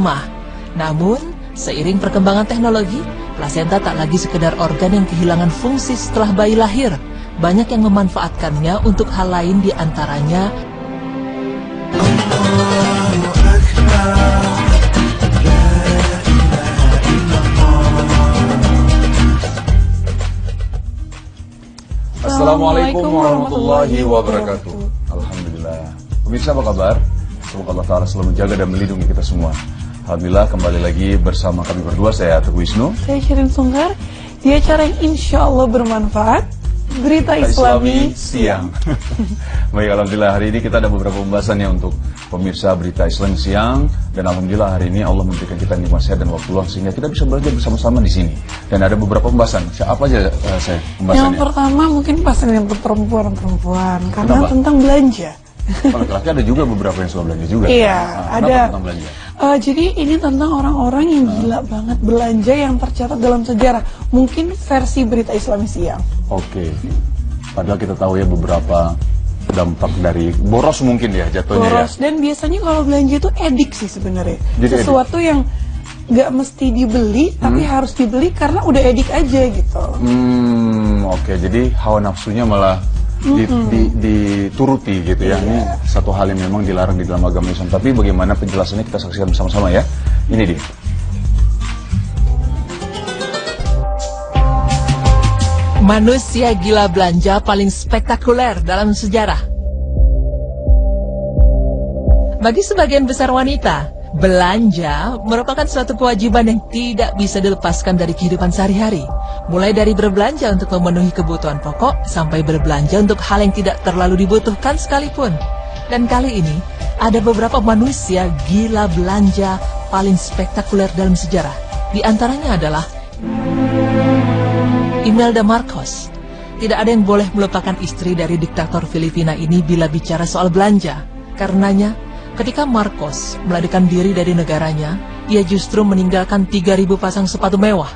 lemah. Namun, seiring perkembangan teknologi, plasenta tak lagi sekedar organ yang kehilangan fungsi setelah bayi lahir. Banyak yang memanfaatkannya untuk hal lain, di antaranya Assalamualaikum warahmatullahi wabarakatuh. Alhamdulillah. Pemirsa, apa kabar? Semoga Allah Ta'ala selalu menjaga dan melindungi kita semua. Alhamdulillah, kembali lagi bersama kami berdua. Saya Teguh Wisnu, saya Shirin Sungkar. Di acara yang insya Allah bermanfaat, Berita Islami Siang. Baik, Alhamdulillah hari ini kita ada beberapa pembahasannya untuk pemirsa Berita Islami Siang. Dan Alhamdulillah hari ini Allah memberikan kita nikmat sehat dan waktu luang sehingga kita bisa belajar bersama-sama di sini. Dan ada beberapa pembahasan. Apa aja saya pembahasannya? Yang pertama mungkin pembahasan yang untuk perempuan karena Kenapa? tentang belanja. Laki-laki ada juga beberapa yang suka belanja juga. Iya, ada. Tentang belanja? Jadi ini tentang orang-orang yang gila banget belanja yang tercatat dalam sejarah. Mungkin versi Berita Islami Siang. Oke. Padahal kita tahu ya beberapa dampak dari boros mungkin ya jatuhnya. Boros. Ya. Dan biasanya kalau belanja itu edik sih sebenarnya. Jadi sesuatu yang nggak mesti dibeli tapi harus dibeli karena udah edik aja gitu. Oke. Jadi hawa nafsunya malah dituruti gitu ya. Ini satu hal yang memang dilarang di dalam agama Islam. Tapi bagaimana penjelasannya kita saksikan bersama-sama ya. Ini dia. manusia gila belanja paling spektakuler dalam sejarah. Bagi sebagian besar wanita, belanja merupakan suatu kewajiban yang tidak bisa dilepaskan dari kehidupan sehari-hari. Mulai dari berbelanja untuk memenuhi kebutuhan pokok, sampai berbelanja untuk hal yang tidak terlalu dibutuhkan sekalipun. Dan kali ini, ada beberapa manusia gila belanja paling spektakuler dalam sejarah. Di antaranya adalah Imelda Marcos. Tidak ada yang boleh melupakan istri dari diktator Filipina ini bila bicara soal belanja. Karenanya, ketika Marcos melarikan diri dari negaranya, ia justru meninggalkan 3.000 pasang sepatu mewah.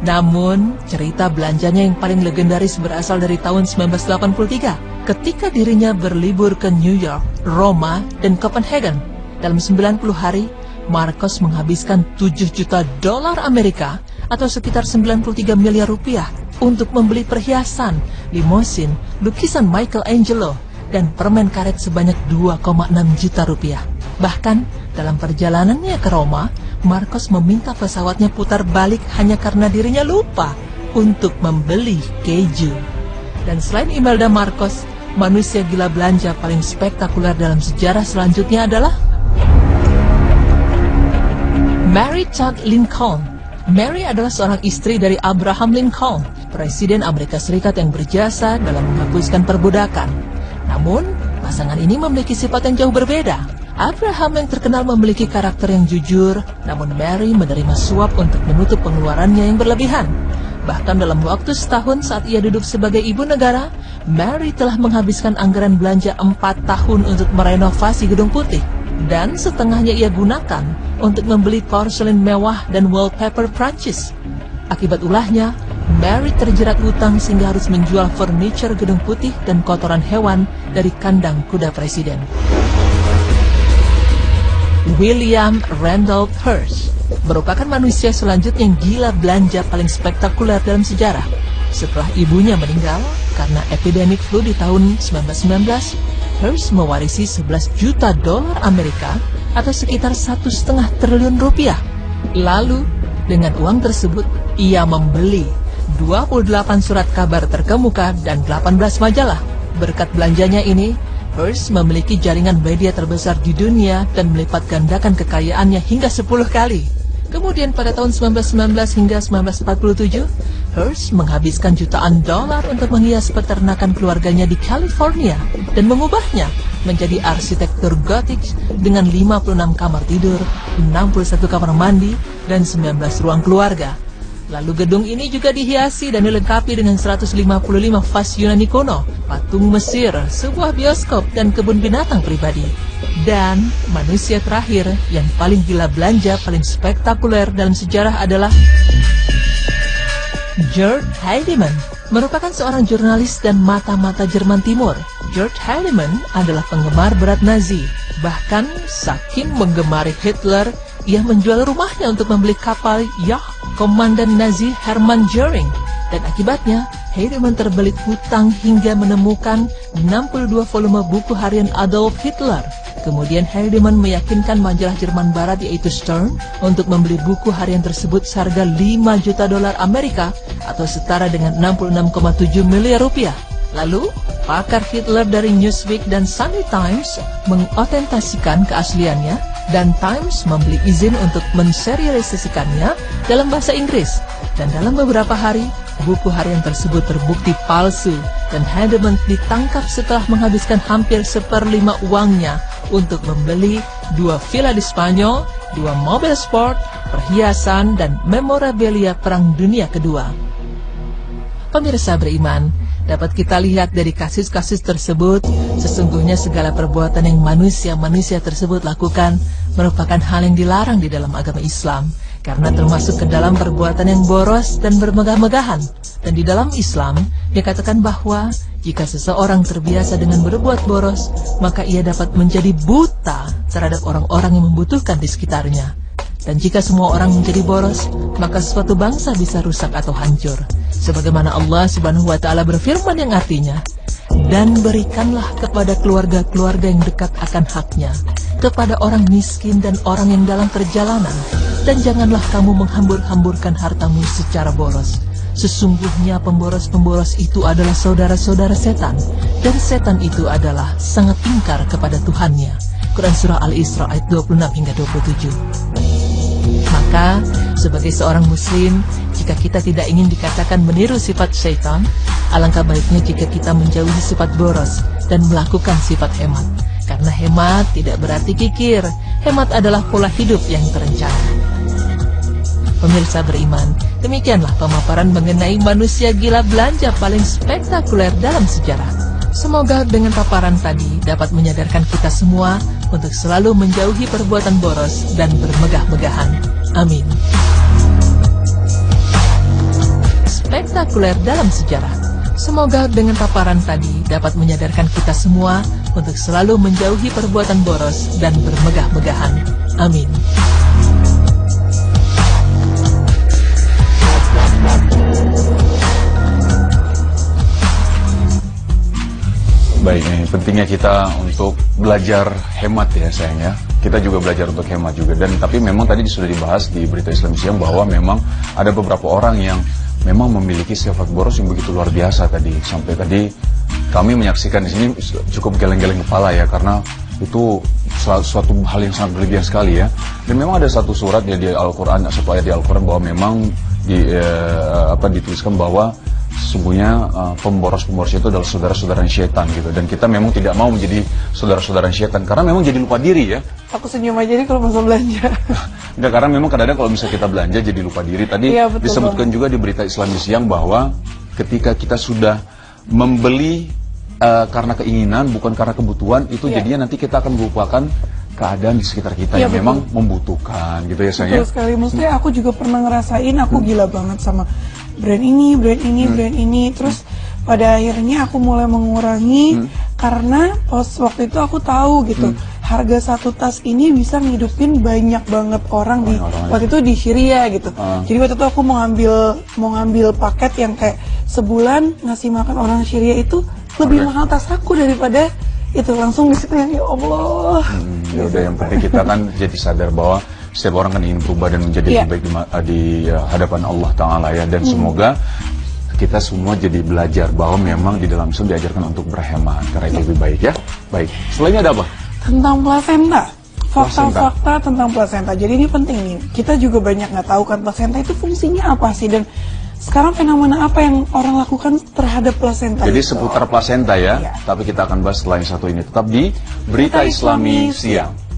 Namun, cerita belanjanya yang paling legendaris berasal dari tahun 1983, ketika dirinya berlibur ke New York, Roma, dan Copenhagen. Dalam 90 hari, Marcos menghabiskan 7 juta dolar Amerika atau sekitar 93 miliar rupiah untuk membeli perhiasan, limosin, lukisan Michelangelo, dan permen karet sebanyak 2,6 juta rupiah. Bahkan, dalam perjalanannya ke Roma, Marcos meminta pesawatnya putar balik hanya karena dirinya lupa untuk membeli keju. Dan selain Imelda Marcos, manusia gila belanja paling spektakuler dalam sejarah selanjutnya adalah Mary Todd Lincoln. Mary adalah seorang istri dari Abraham Lincoln, Presiden Amerika Serikat yang berjasa dalam menghapuskan perbudakan. Namun, pasangan ini memiliki sifat yang jauh berbeda. Abraham yang terkenal memiliki karakter yang jujur, namun Mary menerima suap untuk menutup pengeluarannya yang berlebihan. Bahkan dalam waktu setahun saat ia duduk sebagai ibu negara, Mary telah menghabiskan anggaran belanja 4 tahun untuk merenovasi Gedung Putih. Dan setengahnya ia gunakan untuk membeli porselin mewah dan wallpaper Prancis. Akibat ulahnya, Mary terjerat hutang sehingga harus menjual furniture Gedung Putih dan kotoran hewan dari kandang kuda presiden. William Randolph Hearst merupakan manusia selanjutnya yang gila belanja paling spektakuler dalam sejarah. Setelah ibunya meninggal karena epidemik flu di tahun 1919, Hearst mewarisi 11 juta dolar Amerika atau sekitar 1,5 triliun rupiah. Lalu, dengan uang tersebut, ia membeli 28 surat kabar terkemuka dan 18 majalah. Berkat belanjanya ini, Hearst memiliki jaringan media terbesar di dunia dan melipat gandakan kekayaannya hingga 10 kali. Kemudian pada tahun 1919 hingga 1947, Hearst menghabiskan jutaan dolar untuk menghias peternakan keluarganya di California dan mengubahnya menjadi arsitektur gotik dengan 56 kamar tidur, 61 kamar mandi, dan 19 ruang keluarga. Lalu gedung ini juga dihiasi dan dilengkapi dengan 155 vas Yunani kuno, patung Mesir, sebuah bioskop, dan kebun binatang pribadi. Dan manusia terakhir yang paling gila belanja paling spektakuler dalam sejarah adalah Gerd Heidemann, merupakan seorang jurnalis dan mata-mata Jerman Timur. Gerd Heidemann adalah penggemar berat Nazi. Bahkan saking menggemari Hitler, ia menjual rumahnya untuk membeli kapal yacht Komandan Nazi Hermann Göring. Dan akibatnya, Heidemann terbelit hutang hingga menemukan 62 volume buku harian Adolf Hitler. Kemudian Heidemann meyakinkan majalah Jerman Barat yaitu Stern untuk membeli buku harian tersebut seharga 5 juta dolar Amerika atau setara dengan 66,7 miliar rupiah. Lalu, pakar Hitler dari Newsweek dan Sunday Times mengotentasikan keasliannya dan Times membeli izin untuk menserialisasikannya dalam bahasa Inggris. Dan dalam beberapa hari, buku harian tersebut terbukti palsu dan Heidemann ditangkap setelah menghabiskan hampir 1/5 uangnya untuk membeli 2 villa di Spanyol, 2 mobil sport, perhiasan, dan memorabilia Perang Dunia Kedua. Pemirsa beriman, dapat kita lihat dari kasus-kasus tersebut, sesungguhnya segala perbuatan yang manusia tersebut lakukan merupakan hal yang dilarang di dalam agama Islam, karena termasuk ke dalam perbuatan yang boros dan bermegah-megahan. Dan di dalam Islam, dikatakan bahwa jika seseorang terbiasa dengan berbuat boros, maka ia dapat menjadi buta terhadap orang-orang yang membutuhkan di sekitarnya. Dan jika semua orang menjadi boros, maka suatu bangsa bisa rusak atau hancur. Sebagaimana Allah Subhanahu wa Ta'ala berfirman yang artinya, dan berikanlah kepada keluarga-keluarga yang dekat akan haknya, kepada orang miskin dan orang yang dalam perjalanan, dan janganlah kamu menghambur-hamburkan hartamu secara boros. Sesungguhnya pemboros-pemboros itu adalah saudara-saudara setan, dan setan itu adalah sangat ingkar kepada Tuhannya. Quran Surah Al-Isra ayat 26 hingga 27. Maka, sebagai seorang muslim, jika kita tidak ingin dikatakan meniru sifat syaitan, alangkah baiknya jika kita menjauhi sifat boros dan melakukan sifat hemat. Karena hemat tidak berarti kikir, hemat adalah pola hidup yang terencana. Pemirsa beriman, demikianlah pemaparan mengenai manusia gila belanja paling spektakuler dalam sejarah. Semoga dengan paparan tadi dapat menyadarkan kita semua untuk selalu menjauhi perbuatan boros dan bermegah-megahan. Amin. Spektakuler dalam sejarah. Semoga dengan paparan tadi dapat menyadarkan kita semua untuk selalu menjauhi perbuatan boros dan bermegah-megahan. Amin. Baik, nih, pentingnya kita untuk belajar hemat ya sayang ya. Kita juga belajar untuk hemat juga. Dan tapi memang tadi sudah dibahas di berita Islam siang bahwa memang ada beberapa orang yang memang memiliki sifat boros yang begitu luar biasa tadi. Sampai tadi kami menyaksikan di sini cukup geleng-geleng kepala ya, karena itu suatu hal yang sangat berlebihan sekali ya. Dan memang ada satu surat ya di Al-Quran, satu ayat di Al-Quran bahwa memang dituliskan bahwa sesungguhnya pemboros-pemboros itu adalah saudara-saudara syaitan gitu. Dan kita memang tidak mau menjadi saudara-saudara syaitan karena memang jadi lupa diri ya. Aku senyum aja nih kalau masa belanja. Enggak, karena memang kadang-kadang kalau misalnya kita belanja jadi lupa diri. Tadi ya, disebutkan juga di berita Islam siang bahwa ketika kita sudah membeli karena keinginan bukan karena kebutuhan, itu jadinya nanti kita akan melupakan keadaan di sekitar kita yang memang membutuhkan gitu ya sayang. Betul sekali. Maksudnya aku juga pernah ngerasain aku gila banget sama brand ini, brand ini. Terus pada akhirnya aku mulai mengurangi karena waktu itu aku tahu gitu harga satu tas ini bisa ngidupin banyak banget orang di waktu itu di Syria gitu. Jadi waktu itu aku mau ngambil paket yang kayak sebulan ngasih makan orang Syria itu lebih mahal tas aku daripada itu. Langsung disitu ya Allah. Ya udah, yang penting kita kan jadi sadar bahwa setiap orang kan ingin berubah dan menjadi lebih baik di hadapan Allah Ta'ala ya. Dan semoga kita semua jadi belajar bahwa memang di dalam Islam diajarkan untuk berhemat, karena itu lebih baik ya. Baik, selanjutnya ada apa? Tentang plasenta. Fakta-fakta tentang plasenta. Jadi ini penting nih, kita juga banyak nggak tahu kan plasenta itu fungsinya apa sih, dan sekarang fenomena apa yang orang lakukan terhadap plasenta. Jadi itu seputar plasenta ya, tapi kita akan bahas setelah yang satu ini. Tetap di Berita Islami Siang.